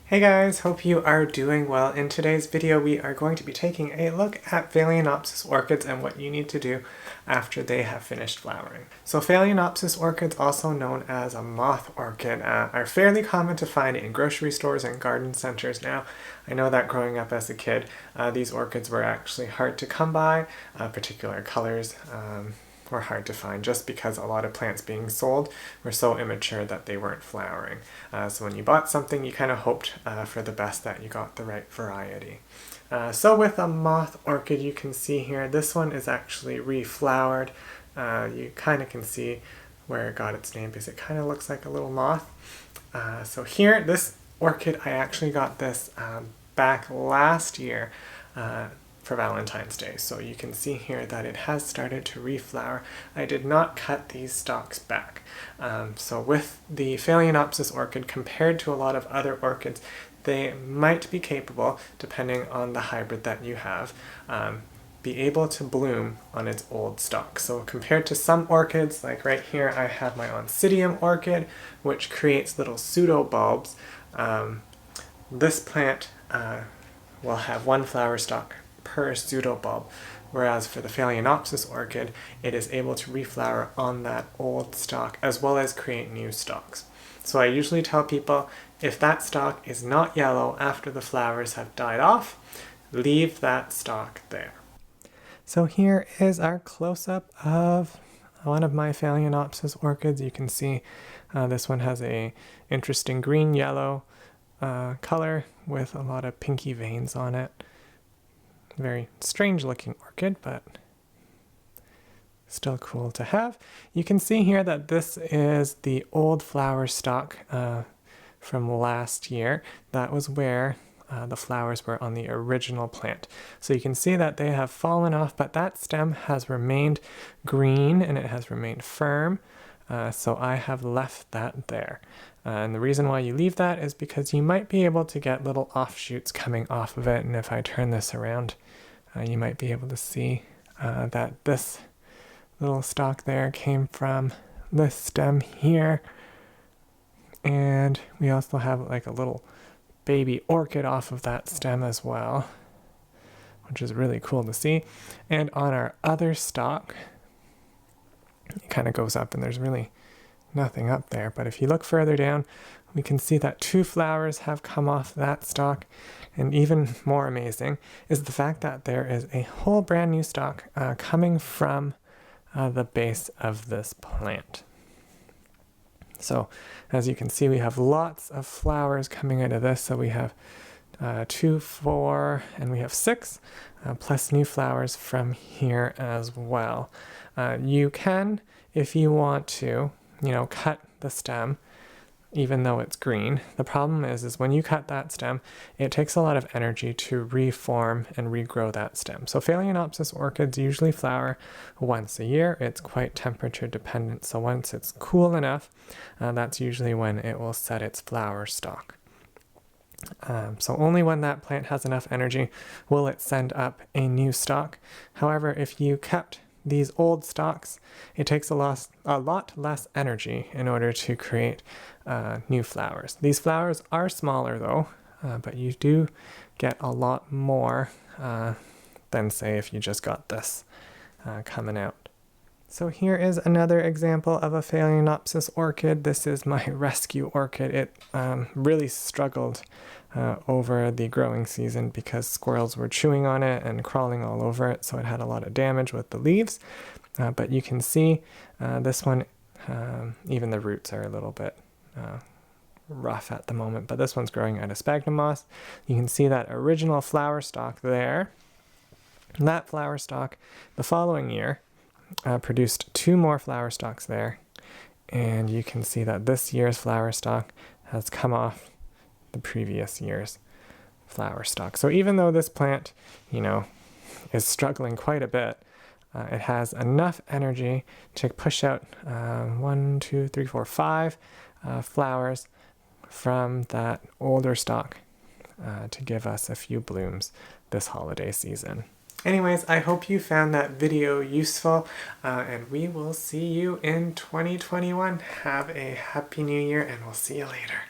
Hey guys, hope you are doing well. In today's video we are going to be taking a look at Phalaenopsis orchids and what you need to do after they have finished flowering. So Phalaenopsis orchids, also known as a moth orchid, are fairly common to find in grocery stores and garden centers now. I know that growing up as a kid, these orchids were actually hard to come by. Particular colors were hard to find just because a lot of plants being sold were so immature that they weren't flowering. So when you bought something, you kind of hoped for the best that you got the right variety. So with a moth orchid, you can see here, this one is actually reflowered. You kind of can see where it got its name because it kind of looks like a little moth. So here, this orchid, I actually got this back last year for Valentine's Day. So you can see here that it has started to reflower. I did not cut these stalks back. So with the Phalaenopsis orchid, compared to a lot of other orchids, they might be capable, depending on the hybrid that you have, be able to bloom on its old stalk. So compared to some orchids, like right here I have my Oncidium orchid, which creates little pseudobulbs. This plant will have one flower stalk per pseudobulb, whereas for the Phalaenopsis orchid, it is able to reflower on that old stalk as well as create new stalks. So I usually tell people, if that stalk is not yellow after the flowers have died off, leave that stalk there. So here is our close-up of one of my Phalaenopsis orchids. You can see this one has a interesting green-yellow color with a lot of pinky veins on it. Very strange looking orchid, but still cool to have. You can see here that this is the old flower stalk from last year. That was where the flowers were on the original plant. So you can see that they have fallen off, but that stem has remained green and it has remained firm. So I have left that there. And the reason why you leave that is because you might be able to get little offshoots coming off of it. And if I turn this around, you might be able to see that this little stalk there came from this stem here. And we also have like a little baby orchid off of that stem as well, which is really cool to see. And on our other stalk, it kind of goes up and there's really nothing up there. But if you look further down, we can see that two flowers have come off that stalk. And even more amazing is the fact that there is a whole brand new stalk coming from the base of this plant. So as you can see, we have lots of flowers coming out of this. So we have 2, 4, and we have 6, plus new flowers from here as well. You can, if you want to, cut the stem, even though it's green. The problem is when you cut that stem, it takes a lot of energy to reform and regrow that stem. So Phalaenopsis orchids usually flower once a year. It's quite temperature dependent. So once it's cool enough, that's usually when it will set its flower stalk. So only when that plant has enough energy will it send up a new stalk. However, if you kept these old stalks, it takes a lot less energy in order to create new flowers. These flowers are smaller though, but you do get a lot more than say if you just got this coming out. So here is another example of a Phalaenopsis orchid. This is my rescue orchid. It really struggled over the growing season because squirrels were chewing on it and crawling all over it, so it had a lot of damage with the leaves. But you can see this one, even the roots are a little bit rough at the moment, but this one's growing out of sphagnum moss. You can see that original flower stalk there. That flower stalk the following year produced 2 more flower stalks there, and you can see that this year's flower stalk has come off the previous year's flower stalk. So even though this plant, is struggling quite a bit, it has enough energy to push out 1, 2, 3, 4, 5 flowers from that older stalk to give us a few blooms this holiday season. Anyways, I hope you found that video useful, and we will see you in 2021. Have a happy new year, and we'll see you later.